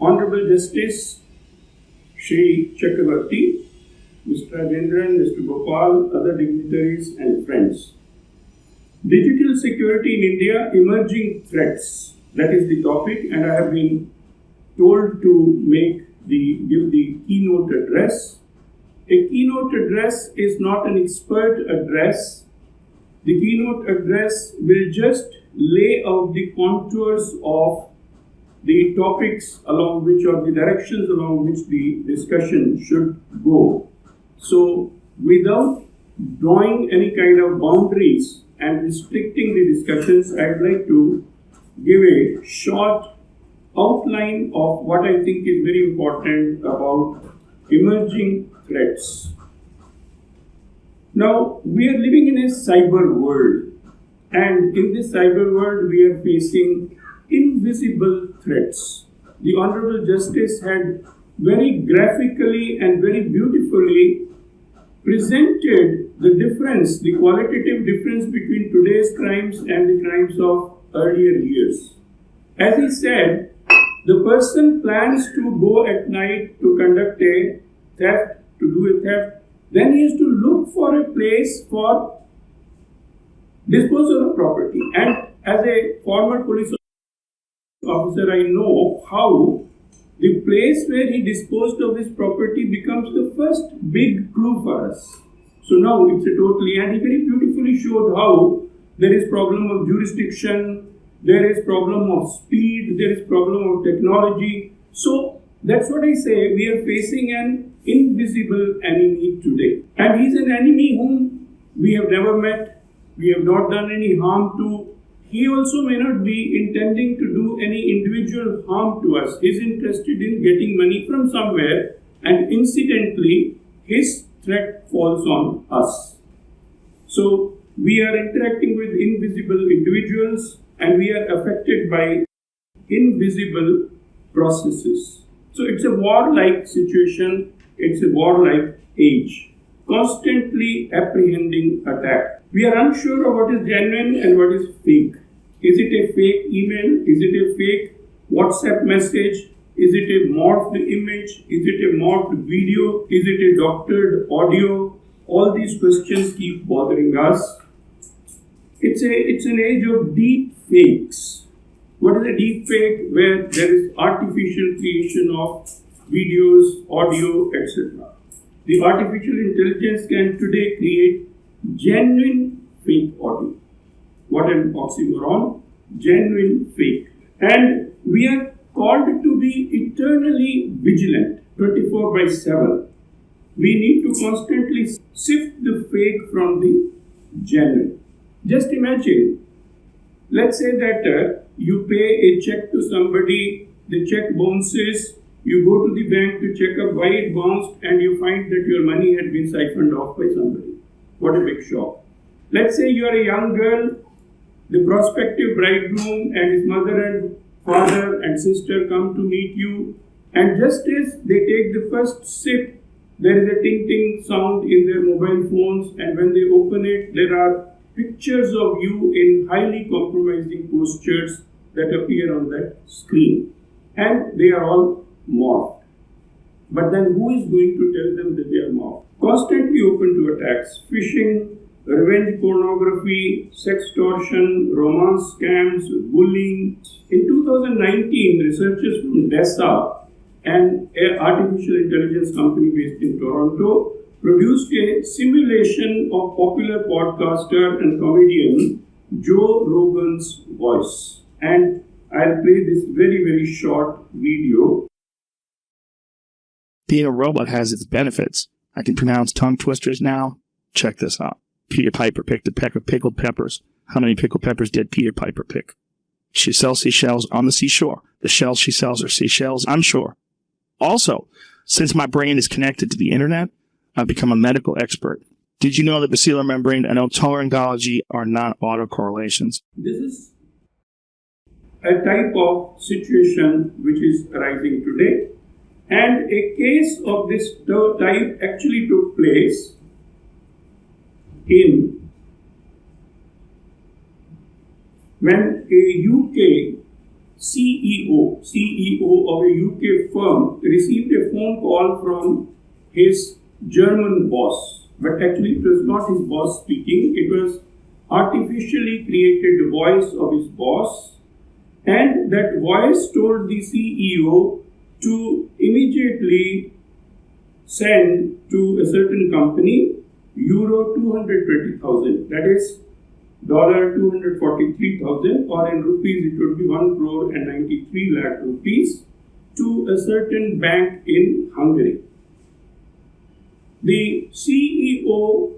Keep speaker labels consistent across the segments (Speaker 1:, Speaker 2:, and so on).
Speaker 1: Honorable Justice Shri Chakravarti, Mr. Rajendran, Mr. Gopal, other dignitaries and friends. Digital security in India, emerging threats. That is the topic, and I have been told to give the keynote address. A keynote address is not an expert address. The keynote address will just lay out the contours of the topics along which, or the directions along which the discussion should go. So, without drawing any kind of boundaries and restricting the discussions, I'd like to give a short outline of what I think is very important about emerging threats. Now, we are living in a cyber world, and in this cyber world, we are facing invisible threats. The Honorable Justice had very graphically and very beautifully presented the difference, the qualitative difference between today's crimes and the crimes of earlier years. As he said, the person plans to go at night to conduct a theft, to do a theft, then he has to look for a place for disposal of property. And as a former police officer, I know how the place where he disposed of his property becomes the first big clue for us. So now it's a totally, and he very beautifully showed how there is problem of jurisdiction, there is problem of speed, there is problem of technology. So that's what I say, we are facing an invisible enemy today. And he's an enemy whom we have never met, we have not done any harm to. He also may not be intending to do any individual harm to us. He's interested in getting money from somewhere, and incidentally, his threat falls on us. So, we are interacting with invisible individuals, and we are affected by invisible processes. So, it's a war-like situation, it's a war-like age, constantly apprehending attack. We are unsure of what is genuine and what is fake. Is it a fake email? Is it a fake WhatsApp message? Is it a morphed image? Is it a morphed video? Is it a doctored audio? All these questions keep bothering us. It's an age of deep fakes. What is a deep fake? Where there is artificial creation of videos, audio, etc. The artificial intelligence can today create genuine fake audio. What an oxymoron, genuine fake. And we are called to be eternally vigilant, 24/7. We need to constantly sift the fake from the genuine. Just imagine, let's say that you pay a check to somebody, the check bounces, you go to the bank to check up why it bounced, and you find that your money had been siphoned off by somebody. What a big shock. Let's say you are a young girl, the prospective bridegroom and his mother and father and sister come to meet you, and just as they take the first sip, there is a ting-ting sound in their mobile phones, and when they open it, there are pictures of you in highly compromising postures that appear on that screen. And they are all morphed. But then who is going to tell them that they are morphed? Constantly open to attacks, phishing, revenge pornography, sextortion, romance scams, bullying. In 2019, researchers from DESA, an artificial intelligence company based in Toronto, produced a simulation of popular podcaster and comedian Joe Rogan's voice. And I'll play this very, very short video.
Speaker 2: Being a robot has its benefits. I can pronounce tongue twisters now. Check this out. Peter Piper picked a peck of pickled peppers. How many pickled peppers did Peter Piper pick? She sells seashells on the seashore. The shells she sells are seashells, I'm sure. Also, since my brain is connected to the internet, I've become a medical expert. Did you know that basilar membrane and otolaryngology are not autocorrelations?
Speaker 1: This is a type of situation which is arising today, and a case of this type actually took place when a UK CEO of a UK firm received a phone call from his German boss, but actually it was not his boss speaking, it was artificially created voice of his boss, and that voice told the CEO to immediately send to a certain company euro 220,000, that is $243,000, or in rupees it would be 1 crore and 93 lakh rupees, to a certain bank in Hungary. The CEO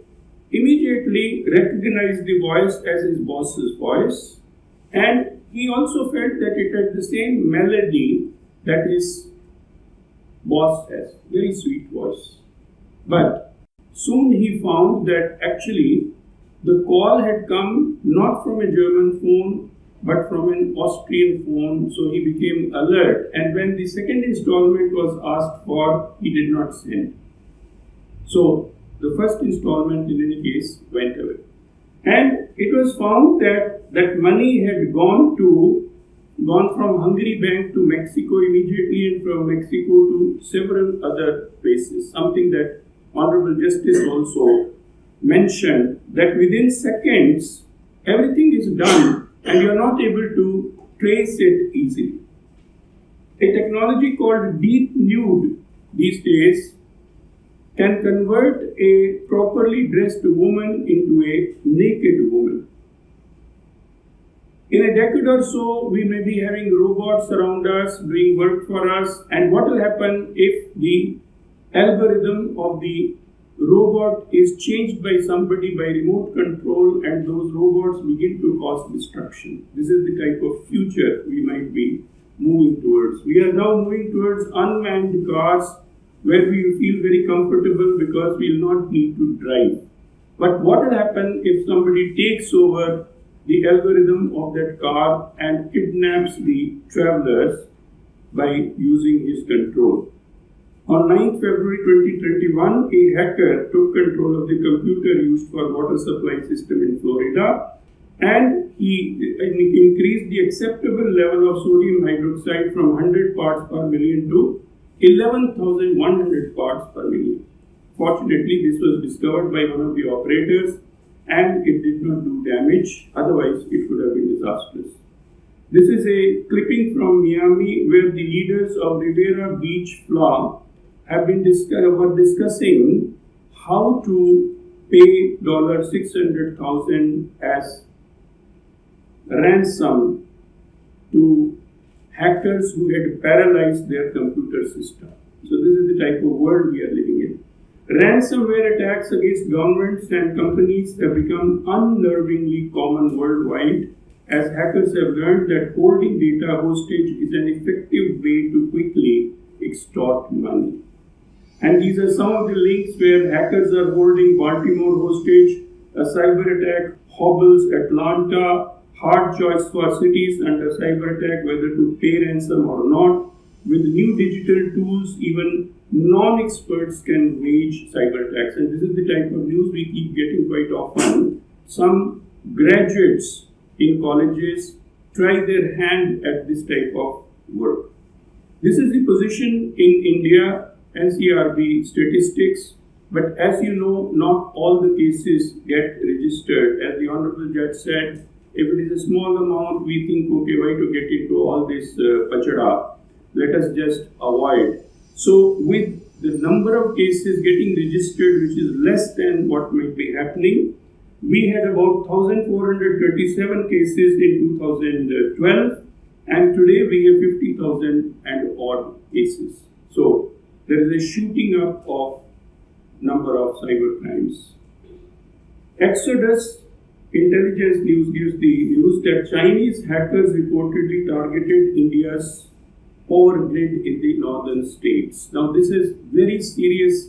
Speaker 1: immediately recognized the voice as his boss's voice, and he also felt that it had the same melody that his boss has. Very sweet voice. But soon he found that actually the call had come not from a German phone but from an Austrian phone, so he became alert, and when the second installment was asked for, he did not send. So the first installment in any case went away. And it was found that that money had gone from Hungary bank to Mexico immediately, and from Mexico to several other places. Something that Honorable Justice also mentioned, that within seconds everything is done and you are not able to trace it easily. A technology called deep nude these days can convert a properly dressed woman into a naked woman. In a decade or so, we may be having robots around us doing work for us, and what will happen if the algorithm of the robot is changed by somebody by remote control and those robots begin to cause destruction? This is the type of future we might be moving towards. We are now moving towards unmanned cars where we will feel very comfortable because we will not need to drive. But what will happen if somebody takes over the algorithm of that car and kidnaps the travelers by using his control? On 9th February 2021, a hacker took control of the computer used for water supply system in Florida, and he increased the acceptable level of sodium hydroxide from 100 parts per million to 11,100 parts per million. Fortunately, this was discovered by one of the operators and it did not do damage, otherwise it would have been disastrous. This is a clipping from Miami where the leaders of Rivera Beach Flaw have been discussing how to pay $600,000 as ransom to hackers who had paralyzed their computer system. So this is the type of world we are living in. Ransomware attacks against governments and companies have become unnervingly common worldwide, as hackers have learned that holding data hostage is an effective way to quickly extort money. And these are some of the links where hackers are holding Baltimore hostage, a cyber attack hobbles Atlanta, hard choice for cities under cyber attack whether to pay ransom or not. With new digital tools, even non-experts can wage cyber attacks. And this is the type of news we keep getting quite often. Some graduates in colleges try their hand at this type of work. This is the position in India, NCRB statistics, but as you know, not all the cases get registered. As the Honorable Judge said, if it is a small amount, we think, okay, why to get into all this pachada? Let us just avoid. So with the number of cases getting registered, which is less than what might be happening, we had about 1,437 cases in 2012, and today we have 50,000 and odd cases. So there is a shooting up of number of cyber crimes. Exodus Intelligence News gives the news that Chinese hackers reportedly targeted India's power grid in the northern states. Now this is very serious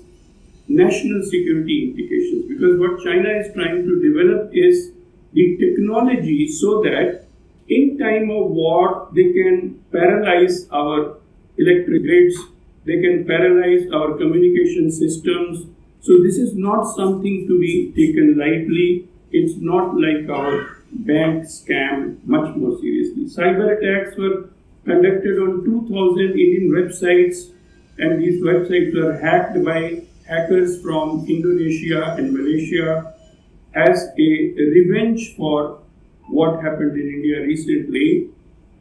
Speaker 1: national security implications, because what China is trying to develop is the technology so that in time of war they can paralyze our electric grids, they can paralyze our communication systems. So this is not something to be taken lightly. It's not like our bank scam, much more seriously. Cyber attacks were conducted on 2,000 Indian websites, and these websites were hacked by hackers from Indonesia and Malaysia as a revenge for what happened in India recently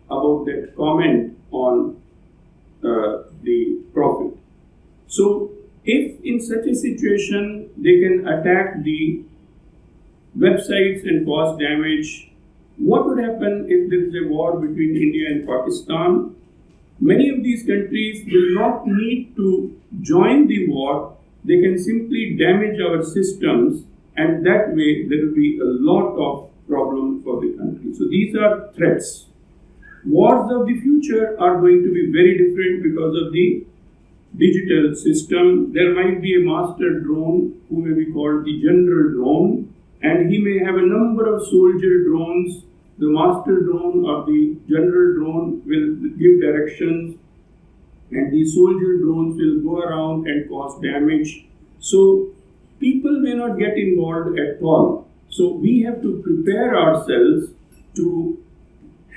Speaker 1: about that comment on the Prophet. So, if in such a situation they can attack the websites and cause damage, what would happen if there is a war between India and Pakistan? Many of these countries will not need to join the war. They can simply damage our systems, and that way there will be a lot of problem for the country. So these are threats. Wars of the future are going to be very different because of the digital system. There might be a master drone who may be called the general drone, and he may have a number of soldier drones. The master drone or the general drone will give directions, and the soldier drones will go around and cause damage. So people may not get involved at all. So we have to prepare ourselves to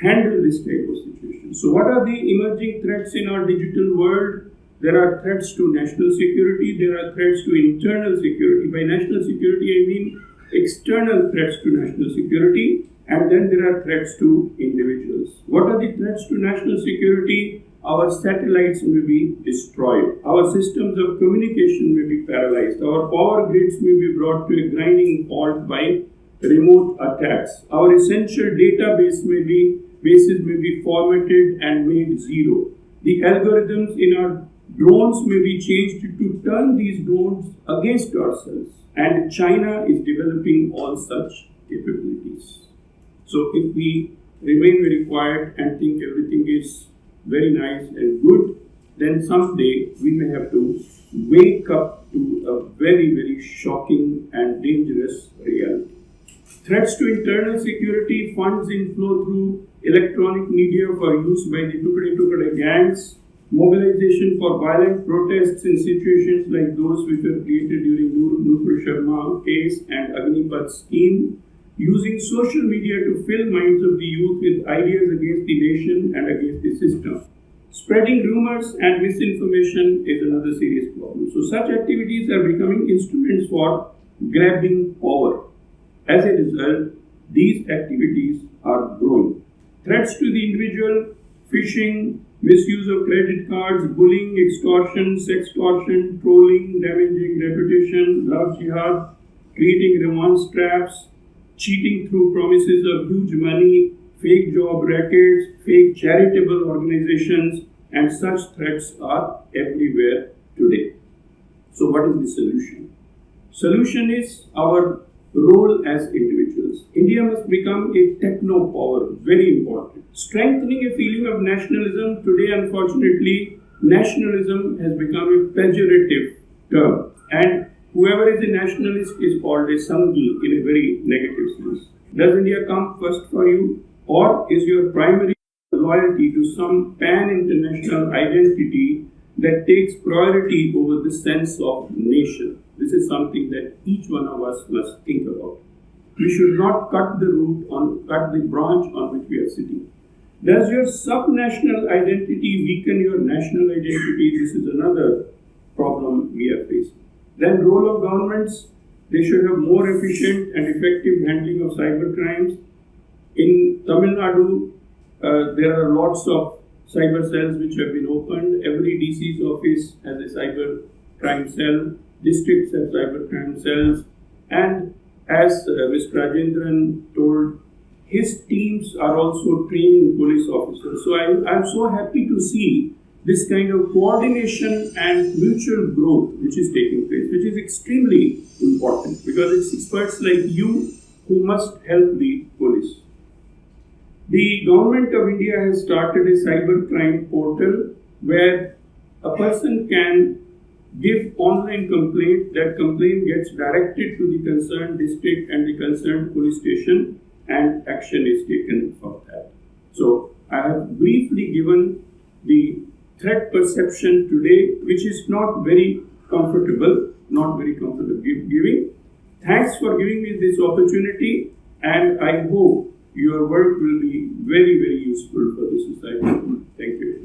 Speaker 1: handle this type of situation. So what are the emerging threats in our digital world? There are threats to national security. There are threats to internal security. By national security, I mean external threats to national security. And then there are threats to individuals. What are the threats to national security? Our satellites may be destroyed. Our systems of communication may be paralyzed. Our power grids may be brought to a grinding halt by remote attacks. Our essential bases may be formatted and made zero. The algorithms in our drones may be changed to turn these drones against ourselves. And China is developing all such capabilities. So if we remain very quiet and think everything is very nice and good, then someday we may have to wake up to a very, very shocking and dangerous reality. Threats to internal security, funds inflow through electronic media for use by the Tukade gangs, mobilization for violent protests in situations like those which were created during Nupur Sharma case and Agnipath scheme, using social media to fill minds of the youth with ideas against the nation and against the system. Spreading rumors and misinformation is another serious problem. So such activities are becoming instruments for grabbing power. As a result, these activities are growing. Threats to the individual, phishing, misuse of credit cards, bullying, extortion, sextortion, trolling, damaging reputation, love jihad, creating romance traps, cheating through promises of huge money, fake job records, fake charitable organizations, and such threats are everywhere today. So what is the solution? Solution is our role as individuals. India must become a techno power, very important. Strengthening a feeling of nationalism. Today, unfortunately, nationalism has become a pejorative term, and whoever is a nationalist is called a Sanghi in a very negative sense. Does India come first for you, or is your primary loyalty to some pan-international identity that takes priority over the sense of nation? This is something that each one of us must think about. We should not cut the branch on which we are sitting. Does your subnational identity weaken your national identity? This is another problem we are facing. Then role of governments, they should have more efficient and effective handling of cyber crimes. In Tamil Nadu, there are lots of cyber cells which have been opened. Every DC's office has a cyber crime cell. Districts have cyber crime cells. And as Mr. Rajendran told, his teams are also training police officers. So I'm so happy to see this kind of coordination and mutual growth which is taking place, which is extremely important because it's experts like you who must help the police. The government of India has started a cyber crime portal where a person can give online complaint. That complaint gets directed to the concerned district and the concerned police station, and action is taken for that. So I have briefly given the threat perception today, which is not very comfortable giving. Thanks for giving me this opportunity, and I hope your work will be very, very useful for the society. Thank you.